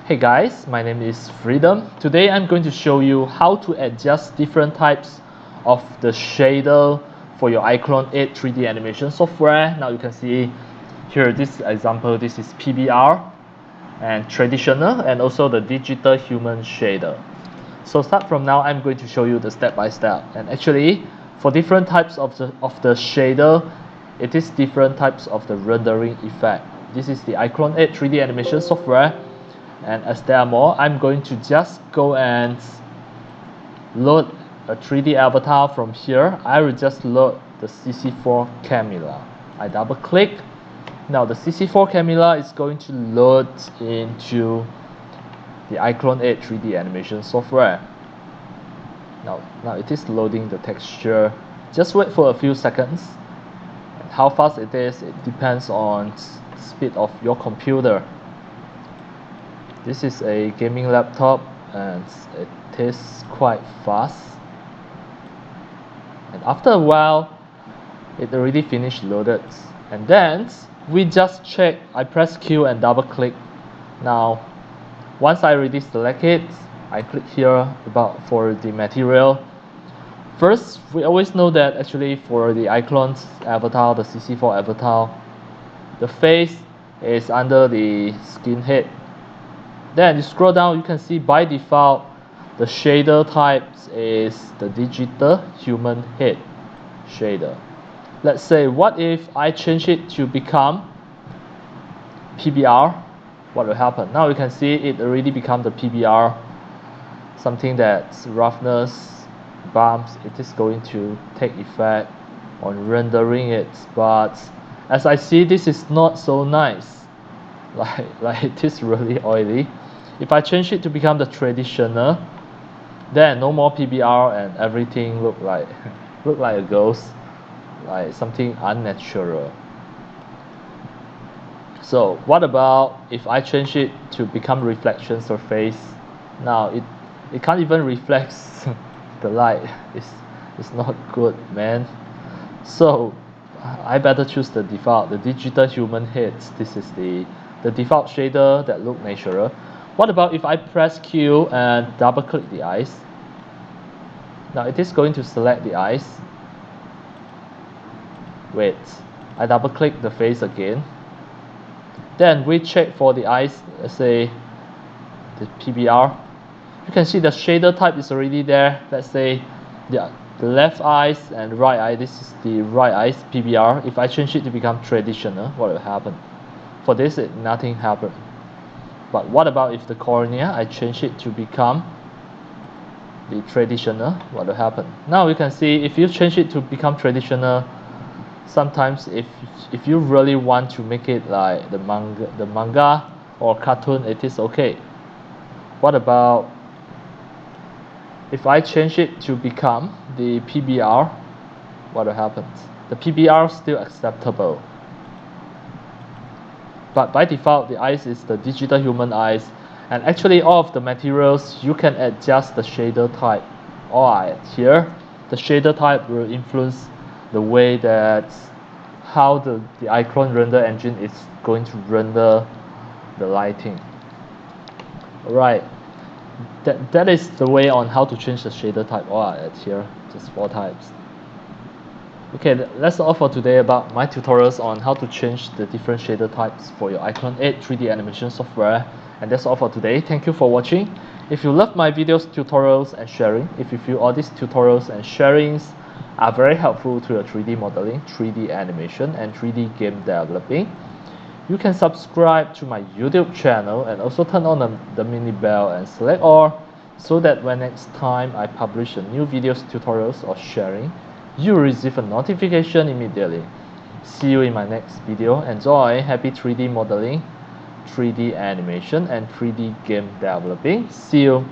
Hey guys, my name is Freedom. Today I'm going to show you how to adjust different types of the shader for your iClone 8 3D animation software. Now you can see here this example, this is PBR and traditional and also the digital human shader. So start from now, I'm going to show you the step by step. And actually for different types of the shader, it is different types of the rendering effect. This is the iClone 8 3D animation software. And as there are more, I'm going to just go and load a 3D avatar from here. I will just load the CC4 camera. I double click. Now the CC4 camera is going to load into the iClone 8 3D animation software. Now it is loading the texture. Just wait for a few seconds. And how fast it is, it depends on the speed of your computer. This is a gaming laptop and it is quite fast. And after a while, it already finished loaded. And then we just check. I press Q and double click. Now, once I already select it, I click here for the material. First, we always know that actually for the iClone's avatar, the CC4 avatar, the face is under the skin head. Then you scroll down, you can see by default the shader type is the digital human head shader. Let's say, what if I change it to become PBR? What will happen? Now you can see it already become the PBR, something that's roughness, bumps. It is going to take effect on rendering it, but as I see, this is not so nice. Like it is really oily. If I change it to become the traditional, then no more PBR and everything look like a ghost, like something unnatural. So what about if I change it to become reflection surface? Now it can't even reflect the light. It's not good, man. So I better choose the default, the digital human heads. This is the default shader that look natural. What about if I press Q and double click the eyes? Now it is going to select the eyes. Wait, I double click the face again. Then we check for the eyes, let's say the PBR. You can see the shader type is already there. Let's say the left eyes and right eye, this is the right eyes PBR. If I change it to become traditional, what will happen? For this, nothing happened. But what about if the cornea, I change it to become the traditional, what will happen? Now you can see if you change it to become traditional, sometimes if you really want to make it like the manga or cartoon, it is okay. What about if I change it to become the PBR, what will happen? The PBR is still acceptable. But by default, the eyes is the digital human eyes, and actually all of the materials you can adjust the shader type. Alright, here the shader type will influence the way that how the iClone render engine is going to render the lighting. Alright, that is the way on how to change the shader type. Alright, here just 4 types. Okay, that's all for today about my tutorials on how to change the different shader types for your iClone 8 3D animation software. And that's all for today. Thank you for watching. If you love my videos, tutorials, and sharing, if you feel all these tutorials and sharings are very helpful to your 3D modeling, 3D animation, and 3D game developing, you can subscribe to my YouTube channel and also turn on the mini bell and select all, so that when next time I publish a new videos, tutorials, or sharing, you will receive a notification immediately. See you in my next video. Enjoy. Happy 3D modeling, 3D animation, and 3D game developing. See you.